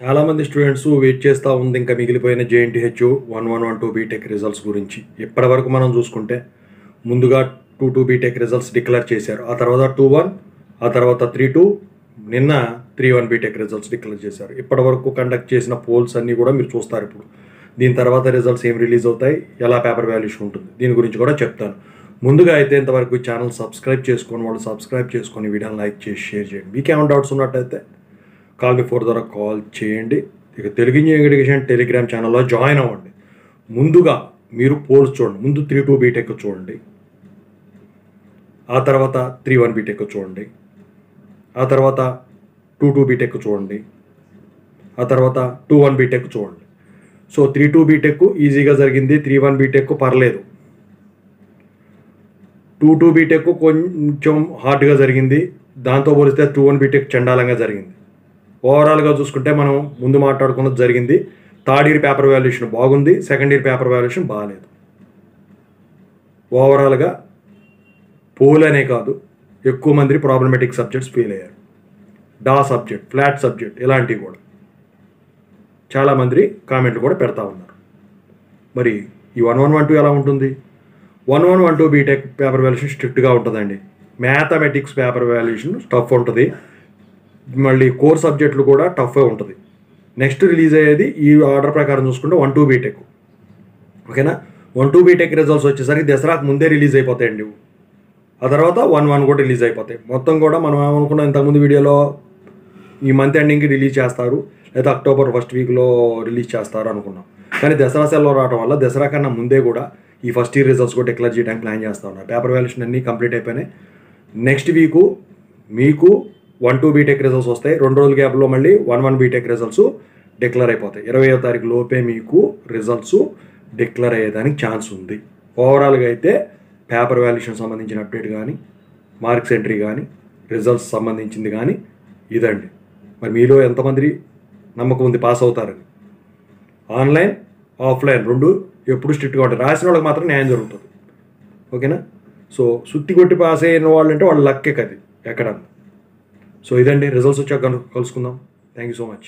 చాలామంది students wait చేస్తూ ఉంది ఇంకా మిగిలిపోయిన JNTH 1112 బీటెక్ రిజల్ట్స్ గురించి. ఇప్పటివరకు మనం చూసుకుంటే ముందుగా 22 బీటెక్ రిజల్ట్స్ డిక్లేర్ చేశారు. ఆ తర్వాత 21, ఆ తర్వాత 32, నిన్న 31 బీటెక్ రిజల్ట్స్ డిక్లేర్ చేశారు. ఇప్పటివరకు కండక్ట్ చేసిన పోల్స్ అన్నీ కూడా మీరు చూస్తారు. ఇప్పుడు దీని తర్వాత రిజల్ట్స్ ఏం రిలీజ్ అవుతాయి, ఎలా పేపర్ వాల్యుయేషన్ ఉంటుంది, దీని గురించి కూడా చెప్తాను. ముందుగా అయితే ఇంతవరకు ఛానల్ సబ్స్క్రైబ్ చేసుకొని వాళ్ళు సబ్స్క్రైబ్ చేసుకొని వీడియోని లైక్ చేసి షేర్ చేయండి. మీకు ఏమైనా డౌట్స్ ఉన్నట్టయితే కాల్ బిఫోర్ ద్వారా కాల్ చేయండి. ఇక తెలుగు ఇంజనీరింగ్ ఎడ్యుకేషన్ టెలిగ్రామ్ ఛానల్లో జాయిన్ అవ్వండి. ముందుగా మీరు పోల్స్ చూడండి. ముందు 32 బీటెక్ చూడండి, ఆ తర్వాత 31 బీటెక్ చూడండి, ఆ తర్వాత 22 బీటెక్ చూడండి, ఆ తర్వాత 21 బీటెక్ చూడండి. సో 32 బీటెక్ ఈజీగా జరిగింది, 31 బీటెక్ పర్లేదు, 22 బీటెక్ కొంచెం హార్డ్గా జరిగింది, దాంతో పోలిస్తే 21 బీటెక్ చండాలంగా జరిగింది. ఓవరాల్గా చూసుకుంటే మనం ముందు మాట్లాడుకున్నది జరిగింది. థర్డ్ ఇయర్ పేపర్ వాల్యుయేషన్ బాగుంది, సెకండ్ ఇయర్ పేపర్ వాల్యుయేషన్ బాగాలేదు. ఓవరాల్గా పోల్ అనే కాదు, ఎక్కువ మంది ప్రాబ్లమేటిక్ సబ్జెక్ట్స్ ఫెయిల్ అయ్యారు. డా సబ్జెక్ట్, ఫ్లాట్ సబ్జెక్ట్ ఇలాంటివి కూడా చాలామంది కామెంట్లు కూడా పెడతా ఉన్నారు. మరి ఈ 1112 ఎలా ఉంటుంది? 1112 బీటెక్ పేపర్ వాల్యుయేషన్ స్ట్రిక్ట్గా ఉంటుందండి. మ్యాథమెటిక్స్ పేపర్ వాల్యుయేషన్ టఫ్ ఉంటుంది, మళ్ళీ కోర్ సబ్జెక్టులు కూడా టఫే ఉంటుంది. నెక్స్ట్ రిలీజ్ అయ్యేది ఈ ఆర్డర్ ప్రకారం చూసుకుంటే 12 బీటెక్. ఓకేనా? 12 బీటెక్ రిజల్ట్స్ వచ్చేసరికి దసరాకు ముందే రిలీజ్ అయిపోతాయండి. ఆ తర్వాత 11 కూడా రిలీజ్ అయిపోతాయి. మొత్తం కూడా మనం ఏమనుకున్నాం, ఇంతకుముందు వీడియోలో ఈ మంత్ ఎండింగ్కి రిలీజ్ చేస్తారు, లేదా అక్టోబర్ ఫస్ట్ వీక్లో రిలీజ్ చేస్తారు అనుకున్నాం. కానీ దసరా సెలవు రావడం వల్ల దసరా కన్నా ముందే కూడా ఈ ఫస్ట్ ఇయర్ రిజల్ట్స్ కూడా డిక్లేర్ చేయడానికి ప్లాన్ చేస్తూ ఉన్నారు. పేపర్ వాల్యుయేషన్ అన్నీ కంప్లీట్ అయిపోయినాయి. నెక్స్ట్ వీకు మీకు 12 బీటెక్ రిజల్ట్స్ వస్తాయి. 2 రోజుల గ్యాప్లో మళ్ళీ 11 బీటెక్ రిజల్ట్స్ డిక్లేర్ అయిపోతాయి. 20వ తారీఖు లోపే మీకు రిజల్ట్స్ డిక్లేర్ అయ్యేదానికి ఛాన్స్ ఉంది. ఓవరాల్గా అయితే పేపర్ వాల్యుయేషన్ సంబంధించిన అప్డేట్ కానీ, మార్క్స్ ఎంట్రీ కానీ, రిజల్ట్స్ సంబంధించింది కానీ ఇదండి. మరి మీలో ఎంతమంది నమ్మకం ఉంది పాస్ అవుతారని? ఆన్లైన్, ఆఫ్లైన్ రెండు ఎప్పుడు స్ట్రిక్ట్గా ఉంటాయి. రాసిన వాళ్ళకి మాత్రం న్యాయం జరుగుతుంది. ఓకేనా? సో సుత్తి కొట్టి పాస్ అయిన వాళ్ళు అంటే వాళ్ళ లక్కే కది ఎక్కడ. సో ఇదండి, రిజల్ట్స్ వచ్చాక కలుసుకుందాం. Thank you so much.